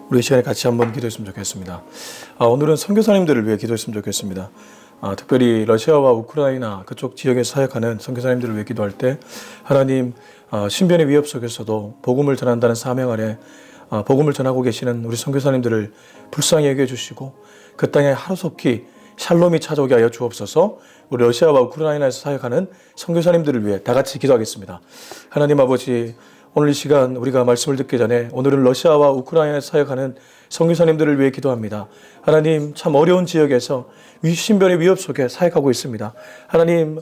우리 이 시간에 같이 한번 기도했으면 좋겠습니다. 오늘은 선교사님들을 위해 기도했으면 좋겠습니다. 특별히 러시아와 우크라이나 그쪽 지역에서 사역하는 선교사님들을 위해 기도할 때 하나님 신변의 위협 속에서도 복음을 전한다는 사명 아래 복음을 전하고 계시는 우리 선교사님들을 불쌍히 여겨주시고 그 땅에 하루속히 샬롬이 찾아오게 하여 주옵소서. 우리 러시아와 우크라이나에서 사역하는 선교사님들을 위해 다 같이 기도하겠습니다. 하나님 아버지, 오늘 이 시간 우리가 말씀을 듣기 전에 오늘은 러시아와 우크라이나에서 사역하는 선교사님들을 위해 기도합니다. 하나님, 참 어려운 지역에서 신변의 위협 속에 사역하고 있습니다. 하나님,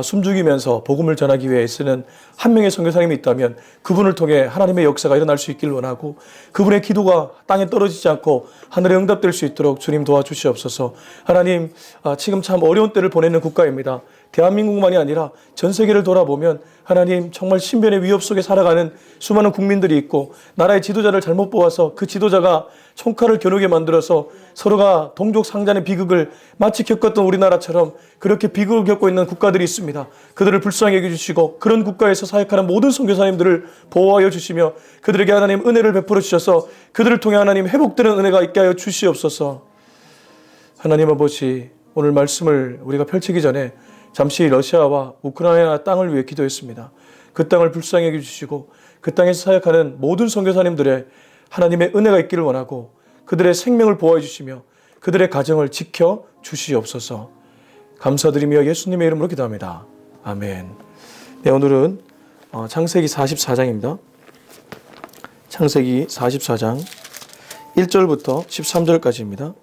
숨죽이면서 복음을 전하기 위해 쓰는 한 명의 선교사님이 있다면 그분을 통해 하나님의 역사가 일어날 수 있길 원하고 그분의 기도가 땅에 떨어지지 않고 하늘에 응답될 수 있도록 주님 도와주시옵소서. 하나님, 지금 참 어려운 때를 보내는 국가입니다. 대한민국만이 아니라 전 세계를 돌아보면 하나님, 정말 신변의 위협 속에 살아가는 수많은 국민들이 있고 나라의 지도자를 잘못 뽑아서 그 지도자가 총칼을 겨누게 만들어서 서로가 동족 상잔의 비극을 마치 겪었던 우리나라처럼 그렇게 비극을 겪고 있는 국가들이 있습니다. 그들을 불쌍히 여겨주시고 그런 국가에서 사역하는 모든 선교사님들을 보호하여 주시며 그들에게 하나님 은혜를 베풀어 주셔서 그들을 통해 하나님 회복되는 은혜가 있게 하여 주시옵소서. 하나님 아버지, 오늘 말씀을 우리가 펼치기 전에 잠시 러시아와 우크라이나 땅을 위해 기도했습니다. 그 땅을 불쌍히 여겨주시고 그 땅에서 사역하는 모든 선교사님들의 하나님의 은혜가 있기를 원하고 그들의 생명을 보호해 주시며 그들의 가정을 지켜 주시옵소서. 감사드리며 예수님의 이름으로 기도합니다. 아멘. 네, 오늘은 창세기 44장입니다. 창세기 44장 1절부터 13절까지입니다.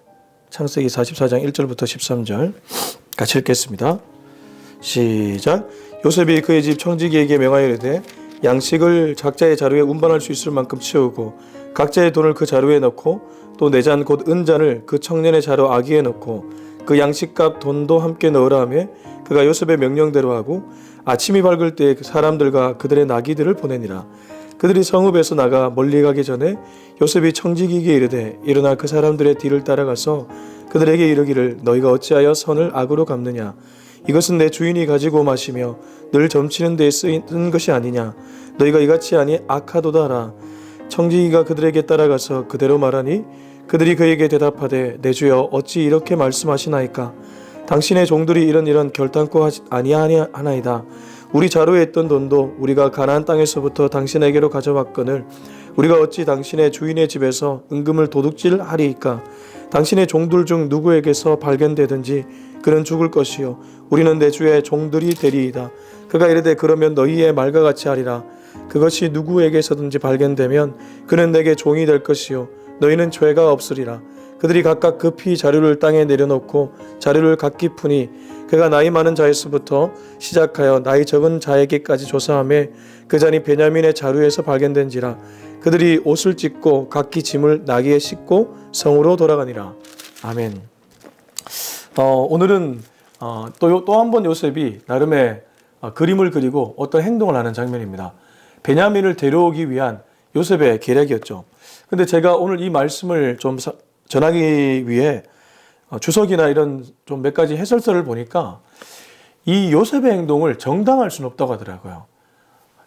창세기 44장 1절부터 13절 같이 읽겠습니다. 시작. 요셉이 그의 집 청지기에게 명하여 이르되 양식을 각자의 자루에 운반할 수 있을 만큼 채우고 각자의 돈을 그 자루에 넣고 또 내 잔 곧 은잔을 그 청년의 자루 아기에 넣고 그 양식값 돈도 함께 넣으라 하며 그가 요셉의 명령대로 하고 아침이 밝을 때 그 사람들과 그들의 나귀들을 보내니라. 그들이 성읍에서 나가 멀리 가기 전에 요셉이 청지기에게 이르되 일어나 그 사람들의 뒤를 따라가서 그들에게 이르기를 너희가 어찌하여 선을 악으로 갚느냐. 이것은 내 주인이 가지고 마시며 늘 점치는 데에 쓰인 것이 아니냐. 너희가 이같이 하니 악하도다 하라. 청지기가 그들에게 따라가서 그대로 말하니 그들이 그에게 대답하되 내 주여 어찌 이렇게 말씀하시나이까. 당신의 종들이 이런 결단코 아니하나이다. 우리 자루에 있던 돈도 우리가 가나안 땅에서부터 당신에게로 가져왔거늘 우리가 어찌 당신의 주인의 집에서 은금을 도둑질하리이까. 당신의 종들 중 누구에게서 발견되든지 그는 죽을 것이요 우리는 내 주의 종들이 되리이다. 그가 이르되 그러면 너희의 말과 같이 하리라. 그것이 누구에게서든지 발견되면 그는 내게 종이 될 것이요 너희는 죄가 없으리라. 그들이 각각 급히 자루를 땅에 내려놓고 자루를 각기 푸니 그가 나이 많은 자에서부터 시작하여 나이 적은 자에게까지 조사하며 그 잔이 베냐민의 자루에서 발견된지라. 그들이 옷을 찢고 각기 짐을 나귀에 싣고 성으로 돌아가니라. 아멘. 오늘은 또 한 번 요셉이 나름의 그림을 그리고 어떤 행동을 하는 장면입니다. 베냐민을 데려오기 위한 요셉의 계략이었죠. 근데 제가 오늘 이 말씀을 좀 전하기 위해 주석이나 이런 좀 몇 가지 해설서를 보니까 이 요셉의 행동을 정당할 수는 없다고 하더라고요.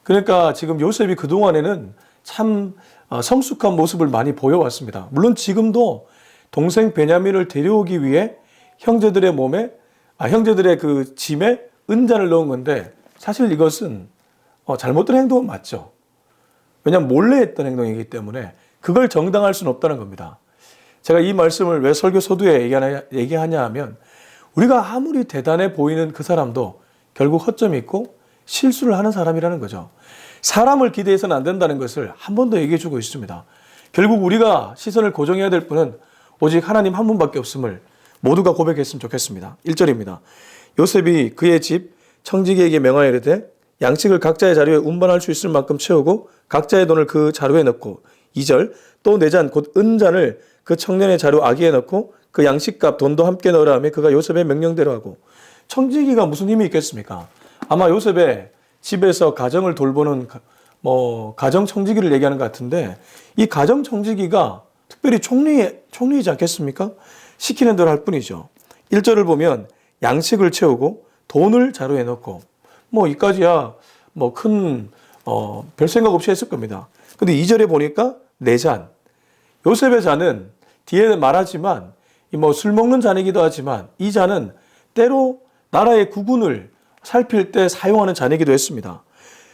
그러니까 지금 요셉이 그동안에는 참 성숙한 모습을 많이 보여왔습니다. 물론 지금도 동생 베냐민을 데려오기 위해 형제들의 그 짐에 은잔을 넣은 건데 사실 이것은 잘못된 행동은 맞죠. 왜냐하면 몰래 했던 행동이기 때문에 그걸 정당할 수는 없다는 겁니다. 제가 이 말씀을 왜 설교 서두에 얘기하냐 하면 우리가 아무리 대단해 보이는 그 사람도 결국 허점이 있고 실수를 하는 사람이라는 거죠. 사람을 기대해서는 안 된다는 것을 한 번 더 얘기해 주고 있습니다. 결국 우리가 시선을 고정해야 될 분은 오직 하나님 한 분밖에 없음을 모두가 고백했으면 좋겠습니다. 1절입니다. 요셉이 그의 집 청지기에게 명하여 이르되 양식을 각자의 자루에 운반할 수 있을 만큼 채우고 각자의 돈을 그 자루에 넣고 2절 또 내 잔 곧 은잔을 그 청년의 자루 아기에 넣고 그 양식값 돈도 함께 넣으라 하며 그가 요셉의 명령대로 하고. 청지기가 무슨 힘이 있겠습니까? 아마 요셉의 집에서 가정을 돌보는 가정 청지기를 얘기하는 것 같은데 이 가정 청지기가 특별히 총리이지 않겠습니까? 시키는 대로 할 뿐이죠. 1절을 보면 양식을 채우고 돈을 자루에 넣고 이까지야 큰 별 생각 없이 했을 겁니다. 근데 2절에 보니까 내 잔, 요셉의 자는 뒤에 말하지만 뭐 술 먹는 잔이기도 하지만 이 잔은 때로 나라의 국운을 살필 때 사용하는 잔이기도 했습니다.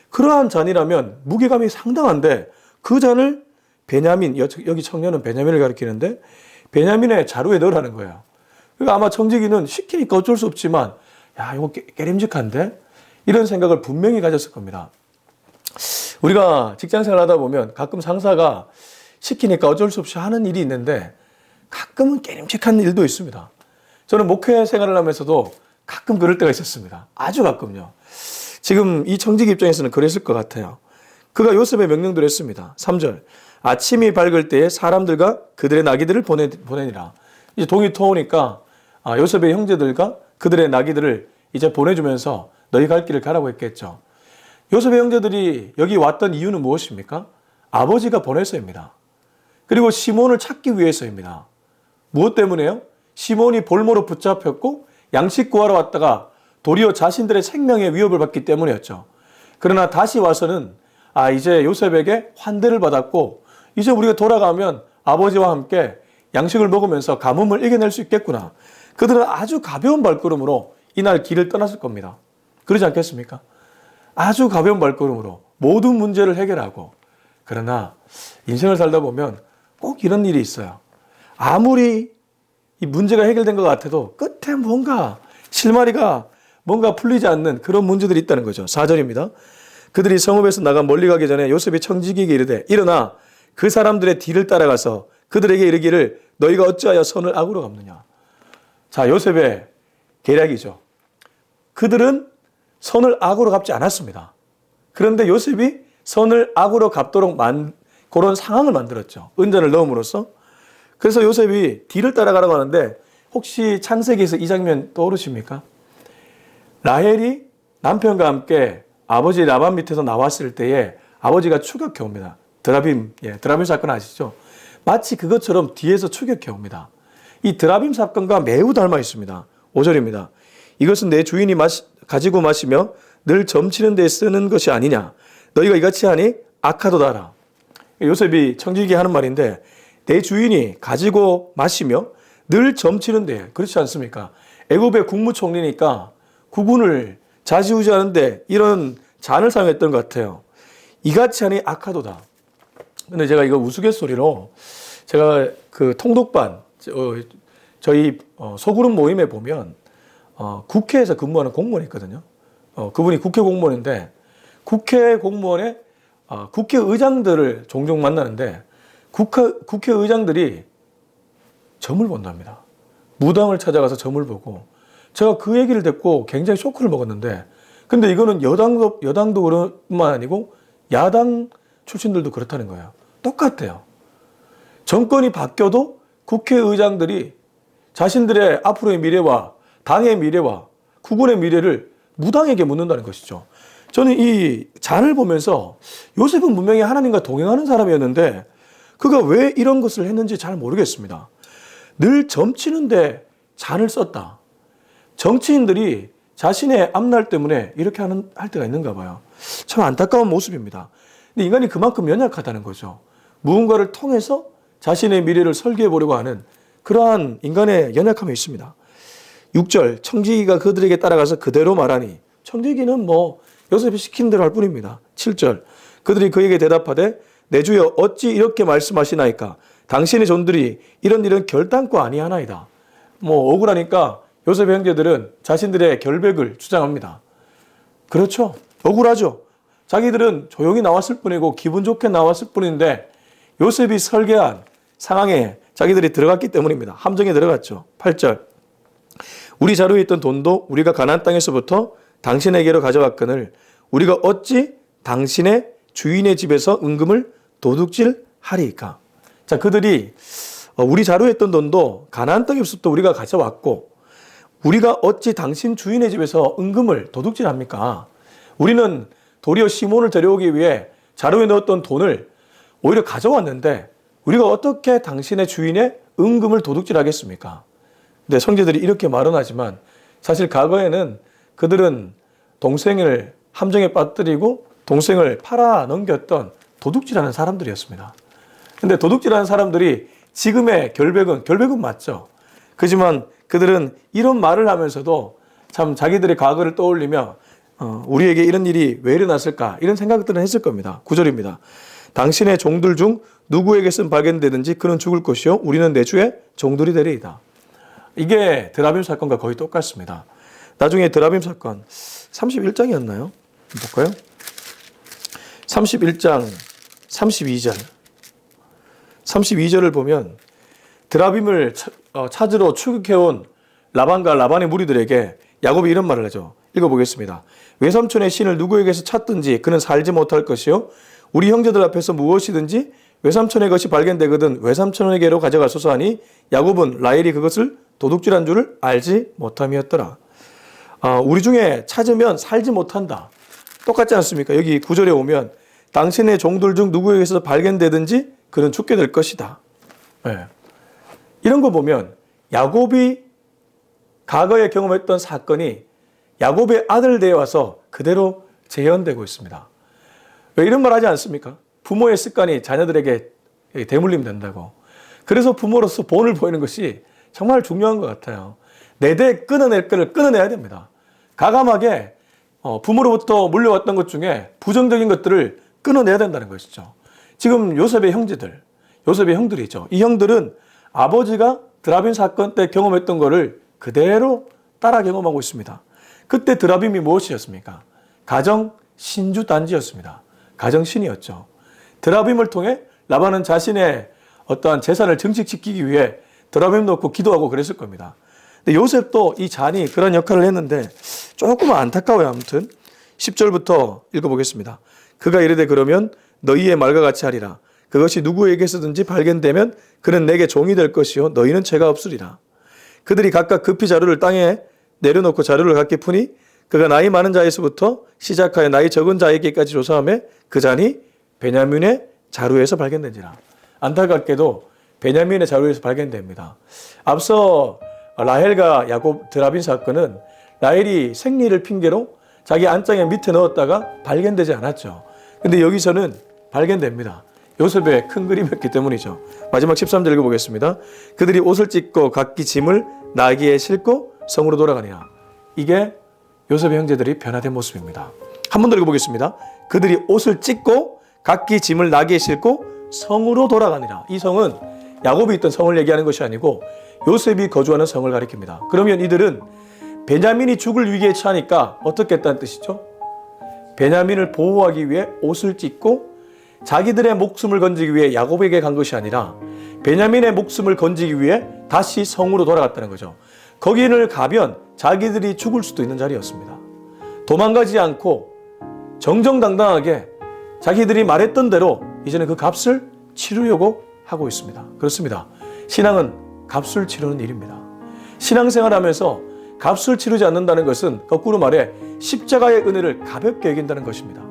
그러한 잔이라면 무게감이 상당한데 그 잔을 베냐민, 여기 청년은 베냐민을 가리키는데 베냐민의 자루에 넣으라는 거예요. 그러니까 아마 청지기는 시키니까 어쩔 수 없지만 야 이거 깨림직한데? 이런 생각을 분명히 가졌을 겁니다. 우리가 직장생활 하다 보면 가끔 상사가 시키니까 어쩔 수 없이 하는 일이 있는데 가끔은 깨림직한 일도 있습니다. 저는 목회 생활을 하면서도 가끔 그럴 때가 있었습니다. 아주 가끔요. 지금 이 청지기 입장에서는 그랬을 것 같아요. 그가 요셉의 명령대로 했습니다. 3절 아침이 밝을 때에 사람들과 그들의 나귀들을 보내니라. 이제 동이 터오니까 요셉의 형제들과 그들의 나귀들을 이제 보내주면서 너희 갈 길을 가라고 했겠죠. 요셉의 형제들이 여기 왔던 이유는 무엇입니까? 아버지가 보내서입니다. 그리고 시몬을 찾기 위해서입니다. 무엇 때문에요? 시몬이 볼모로 붙잡혔고 양식 구하러 왔다가 도리어 자신들의 생명에 위협을 받기 때문이었죠. 그러나 다시 와서는 이제 요셉에게 환대를 받았고 이제 우리가 돌아가면 아버지와 함께 양식을 먹으면서 가뭄을 이겨낼 수 있겠구나. 그들은 아주 가벼운 발걸음으로 이날 길을 떠났을 겁니다. 그러지 않겠습니까? 아주 가벼운 발걸음으로 모든 문제를 해결하고 그러나 인생을 살다 보면 꼭 이런 일이 있어요. 아무리 이 문제가 해결된 것 같아도 끝에 뭔가 실마리가 뭔가 풀리지 않는 그런 문제들이 있다는 거죠. 4절입니다. 그들이 성읍에서 나가 멀리 가기 전에 요셉이 청지기에게 이르되 일어나 그 사람들의 뒤를 따라가서 그들에게 이르기를 너희가 어찌하여 선을 악으로 갚느냐. 자, 요셉의 계략이죠. 그들은 선을 악으로 갚지 않았습니다. 그런데 요셉이 선을 악으로 갚도록 그런 상황을 만들었죠. 은전을 넣음으로써. 그래서 요셉이 뒤를 따라가라고 하는데 혹시 창세기에서 이 장면 떠오르십니까? 라헬이 남편과 함께 아버지 라반 밑에서 나왔을 때에 아버지가 추격해 옵니다. 드라빔 사건 아시죠? 마치 그것처럼 뒤에서 추격해 옵니다. 이 드라빔 사건과 매우 닮아 있습니다. 5절입니다. 이것은 내 주인이 가지고 마시며 늘 점치는 데 쓰는 것이 아니냐. 너희가 이같이 하니 악하도다라. 요셉이 청지기에 하는 말인데 내 주인이 가지고 마시며 늘 점치는 데 그렇지 않습니까? 애굽의 국무총리니까 국군을 좌지우지하는데 이런 잔을 사용했던 것 같아요. 이같이 하니 악하도다. 근데 제가 이거 우스갯소리로 제가 그 통독반 저희 소그룹 모임에 보면 국회에서 근무하는 공무원이 있거든요. 그분이 국회 공무원인데 국회 공무원의 국회의장들을 종종 만나는데 국회의장들이 점을 본답니다. 무당을 찾아가서 점을 보고 제가 그 얘기를 듣고 굉장히 쇼크를 먹었는데 근데 이거는 여당도 그런만 아니고 야당 출신들도 그렇다는 거예요. 똑같아요. 정권이 바뀌어도 국회의장들이 자신들의 앞으로의 미래와 당의 미래와 국군의 미래를 무당에게 묻는다는 것이죠. 저는 이 잔을 보면서 요셉은 분명히 하나님과 동행하는 사람이었는데 그가 왜 이런 것을 했는지 잘 모르겠습니다. 늘 점치는데 잔을 썼다. 정치인들이 자신의 앞날 때문에 이렇게 할 때가 있는가 봐요. 참 안타까운 모습입니다. 근데 인간이 그만큼 연약하다는 거죠. 무언가를 통해서 자신의 미래를 설계해 보려고 하는 그러한 인간의 연약함이 있습니다. 6절 청지기가 그들에게 따라가서 그대로 말하니 청지기는 요셉이 시킨 대로 할 뿐입니다. 7절 그들이 그에게 대답하되 내 주여 어찌 이렇게 말씀하시나이까 당신의 종들이 이런 결단코 아니하나이다. 억울하니까 요셉의 형제들은 자신들의 결백을 주장합니다. 그렇죠. 억울하죠. 자기들은 조용히 나왔을 뿐이고 기분 좋게 나왔을 뿐인데 요셉이 설계한 상황에 자기들이 들어갔기 때문입니다. 함정에 들어갔죠. 8절 우리 자루에 있던 돈도 우리가 가나안 땅에서부터 당신에게로 가져왔거늘 우리가 어찌 당신의 주인의 집에서 은금을 도둑질하리이까. 자, 그들이 우리 자루에 있던 돈도 가나안 땅에서부터 우리가 가져왔고 우리가 어찌 당신 주인의 집에서 은금을 도둑질합니까? 우리는 도리어 시몬을 데려오기 위해 자루에 넣었던 돈을 오히려 가져왔는데 우리가 어떻게 당신의 주인의 은금을 도둑질하겠습니까? 근데 성제들이 이렇게 말은 하지만 사실 과거에는 그들은 동생을 함정에 빠뜨리고 동생을 팔아 넘겼던 도둑질하는 사람들이었습니다. 근데 도둑질하는 사람들이 지금의 결백은 맞죠. 그렇지만 그들은 이런 말을 하면서도 참 자기들의 과거를 떠올리며 우리에게 이런 일이 왜 일어났을까 이런 생각들은 했을 겁니다. 9절입니다. 당신의 종들 중 누구에게선 발견되든지 그는 죽을 것이요 우리는 내 주의 종들이 되리이다. 이게 드라빔 사건과 거의 똑같습니다. 나중에 드라빔 사건 31장이었나요? 볼까요? 31장 32절 32절을 보면 드라빔을 찾으러 추격해온 라반과 라반의 무리들에게 야곱이 이런 말을 하죠. 읽어보겠습니다. 외삼촌의 신을 누구에게서 찾든지 그는 살지 못할 것이요 우리 형제들 앞에서 무엇이든지 외삼촌의 것이 발견되거든 외삼촌에게로 가져가소서 하니 야곱은 라헬이 그것을 도둑질한 줄을 알지 못함이었더라. 우리 중에 찾으면 살지 못한다. 똑같지 않습니까? 여기 9절에 오면 당신의 종들 중 누구에게서 발견되든지 그는 죽게 될 것이다. 네. 이런 거 보면 야곱이 과거에 경험했던 사건이 야곱의 아들 되어 와서 그대로 재현되고 있습니다. 왜 이런 말 하지 않습니까? 부모의 습관이 자녀들에게 대물림 된다고. 그래서 부모로서 본을 보이는 것이 정말 중요한 것 같아요. 내 대 끊어낼 거를 끊어내야 됩니다. 과감하게 부모로부터 물려왔던 것 중에 부정적인 것들을 끊어내야 된다는 것이죠. 지금 요셉의 형들이죠. 이 형들은 아버지가 드라빔 사건 때 경험했던 것을 그대로 따라 경험하고 있습니다. 그때 드라빔이 무엇이었습니까? 가정 신주 단지였습니다. 가정신이었죠. 드라빔을 통해 라반은 자신의 어떠한 재산을 증식시키기 위해 드라빔 놓고 기도하고 그랬을 겁니다. 근데 요셉도 이 잔이 그런 역할을 했는데 조금 안타까워요. 아무튼 10절부터 읽어보겠습니다. 그가 이르되 그러면 너희의 말과 같이 하리라. 그것이 누구에게서든지 발견되면 그는 내게 종이 될 것이요 너희는 죄가 없으리라. 그들이 각각 급히 자루를 땅에 내려놓고 자루를 각기 푸니 그가 나이 많은 자에서부터 시작하여 나이 적은 자에게까지 조사하며 그 잔이 베냐민의 자루에서 발견된지라. 안타깝게도 베냐민의 자루에서 발견됩니다. 앞서 라헬과 야곱 드라빔 사건은 라헬이 생리를 핑계로 자기 안장에 밑에 넣었다가 발견되지 않았죠. 근데 여기서는 발견됩니다. 요셉의 큰 그림이었기 때문이죠. 마지막 13절 읽어보겠습니다. 그들이 옷을 찢고 각기 짐을 나귀에 싣고 성으로 돌아가니라. 이게 요셉의 형제들이 변화된 모습입니다. 한 번 더 읽어보겠습니다. 그들이 옷을 찢고 각기 짐을 나귀에 싣고 성으로 돌아가니라. 이 성은 야곱이 있던 성을 얘기하는 것이 아니고 요셉이 거주하는 성을 가리킵니다. 그러면 이들은 베냐민이 죽을 위기에 처하니까 어떻게 했다는 뜻이죠? 베냐민을 보호하기 위해 옷을 찢고 자기들의 목숨을 건지기 위해 야곱에게 간 것이 아니라 베냐민의 목숨을 건지기 위해 다시 성으로 돌아갔다는 거죠. 거기를 가면 자기들이 죽을 수도 있는 자리였습니다. 도망가지 않고 정정당당하게 자기들이 말했던 대로 이제는 그 값을 치르려고 하고 있습니다. 그렇습니다. 신앙은 값을 치르는 일입니다. 신앙생활하면서 값을 치르지 않는다는 것은 거꾸로 말해 십자가의 은혜를 가볍게 여긴다는 것입니다.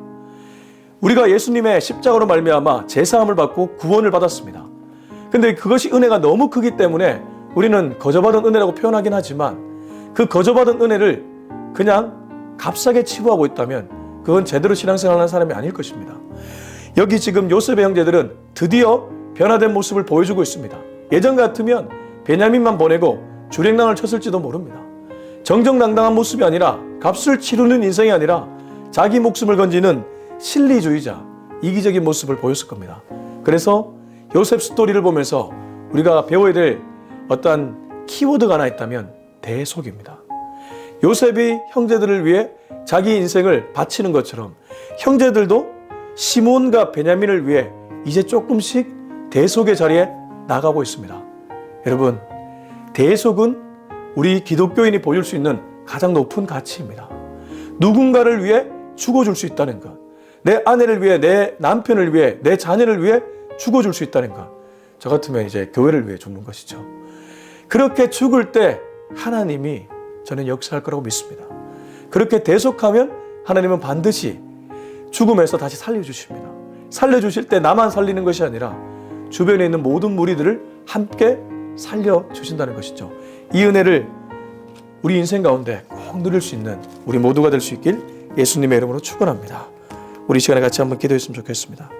우리가 예수님의 십자가로 말미암아 제사함을 받고 구원을 받았습니다. 근데 그것이 은혜가 너무 크기 때문에 우리는 거저받은 은혜라고 표현하긴 하지만 그 거저받은 은혜를 그냥 값싸게 치부하고 있다면 그건 제대로 신앙생활하는 사람이 아닐 것입니다. 여기 지금 요셉의 형제들은 드디어 변화된 모습을 보여주고 있습니다. 예전 같으면 베냐민만 보내고 주랭랑을 쳤을지도 모릅니다. 정정당당한 모습이 아니라 값을 치르는 인생이 아니라 자기 목숨을 건지는 실리주의자, 이기적인 모습을 보였을 겁니다. 그래서 요셉 스토리를 보면서 우리가 배워야 될 어떠한 키워드가 하나 있다면 대속입니다. 요셉이 형제들을 위해 자기 인생을 바치는 것처럼 형제들도 시몬과 베냐민을 위해 이제 조금씩 대속의 자리에 나가고 있습니다. 여러분, 대속은 우리 기독교인이 보일 수 있는 가장 높은 가치입니다. 누군가를 위해 죽어줄 수 있다는 것, 내 아내를 위해, 내 남편을 위해, 내 자녀를 위해 죽어줄 수 있다는 것, 저 같으면 이제 교회를 위해 죽는 것이죠. 그렇게 죽을 때 하나님이 저는 역사할 거라고 믿습니다. 그렇게 대속하면 하나님은 반드시 죽음에서 다시 살려주십니다. 살려주실 때 나만 살리는 것이 아니라 주변에 있는 모든 무리들을 함께 살려주신다는 것이죠. 이 은혜를 우리 인생 가운데 꼭 누릴 수 있는 우리 모두가 될 수 있길 예수님의 이름으로 축원합니다. 우리 시간에 같이 한번 기도했으면 좋겠습니다.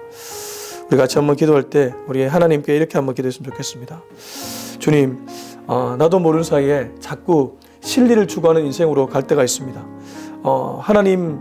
우리 같이 한번 기도할 때 우리 하나님께 이렇게 한번 기도했으면 좋겠습니다. 주님, 나도 모르는 사이에 자꾸 실리를 추구하는 인생으로 갈 때가 있습니다. 하나님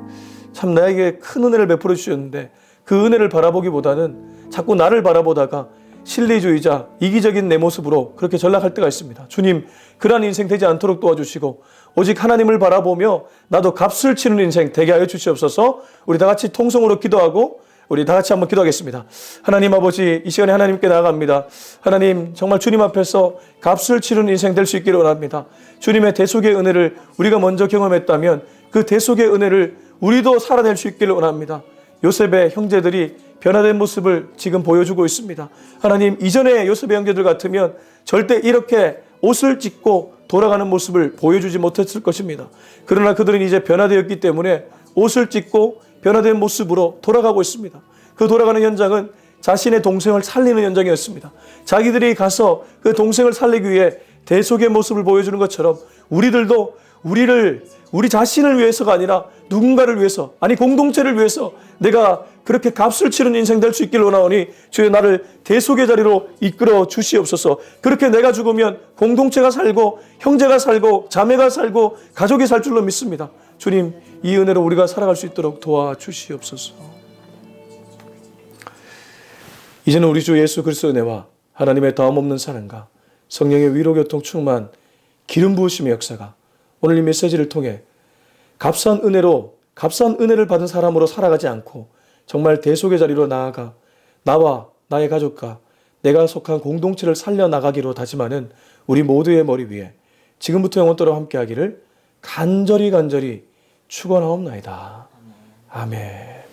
참 나에게 큰 은혜를 베풀어 주셨는데 그 은혜를 바라보기보다는 자꾸 나를 바라보다가 실리주의자, 이기적인 내 모습으로 그렇게 전락할 때가 있습니다. 주님, 그러한 인생 되지 않도록 도와주시고 오직 하나님을 바라보며 나도 값을 치는 인생 되게 하여 주시옵소서. 우리 다 같이 통성으로 기도하고 우리 다 같이 한번 기도하겠습니다. 하나님 아버지, 이 시간에 하나님께 나아갑니다. 하나님, 정말 주님 앞에서 값을 치르는 인생 될 수 있기를 원합니다. 주님의 대속의 은혜를 우리가 먼저 경험했다면 그 대속의 은혜를 우리도 살아낼 수 있기를 원합니다. 요셉의 형제들이 변화된 모습을 지금 보여주고 있습니다. 하나님, 이전에 요셉의 형제들 같으면 절대 이렇게 옷을 찢고 돌아가는 모습을 보여주지 못했을 것입니다. 그러나 그들은 이제 변화되었기 때문에 옷을 찢고 변화된 모습으로 돌아가고 있습니다. 그 돌아가는 현장은 자신의 동생을 살리는 현장이었습니다. 자기들이 가서 그 동생을 살리기 위해 대속의 모습을 보여주는 것처럼 우리들도 우리 자신을 위해서가 아니라 누군가를 위해서, 아니 공동체를 위해서 내가 그렇게 값을 치는 인생 될 수 있기를 원하오니 주여 나를 대속의 자리로 이끌어 주시옵소서. 그렇게 내가 죽으면 공동체가 살고 형제가 살고 자매가 살고 가족이 살 줄로 믿습니다. 주님, 이 은혜로 우리가 살아갈 수 있도록 도와주시옵소서. 이제는 우리 주 예수 그리스도의 은혜와 하나님의 다음없는 사랑과 성령의 위로교통 충만 기름 부으심의 역사가 오늘 이 메시지를 통해 값싼 은혜를 받은 사람으로 살아가지 않고 정말 대속의 자리로 나아가 나와 나의 가족과 내가 속한 공동체를 살려나가기로 다짐하는 우리 모두의 머리 위에 지금부터 영원토록 함께하기를 간절히 축원하옵나이다. 아멘.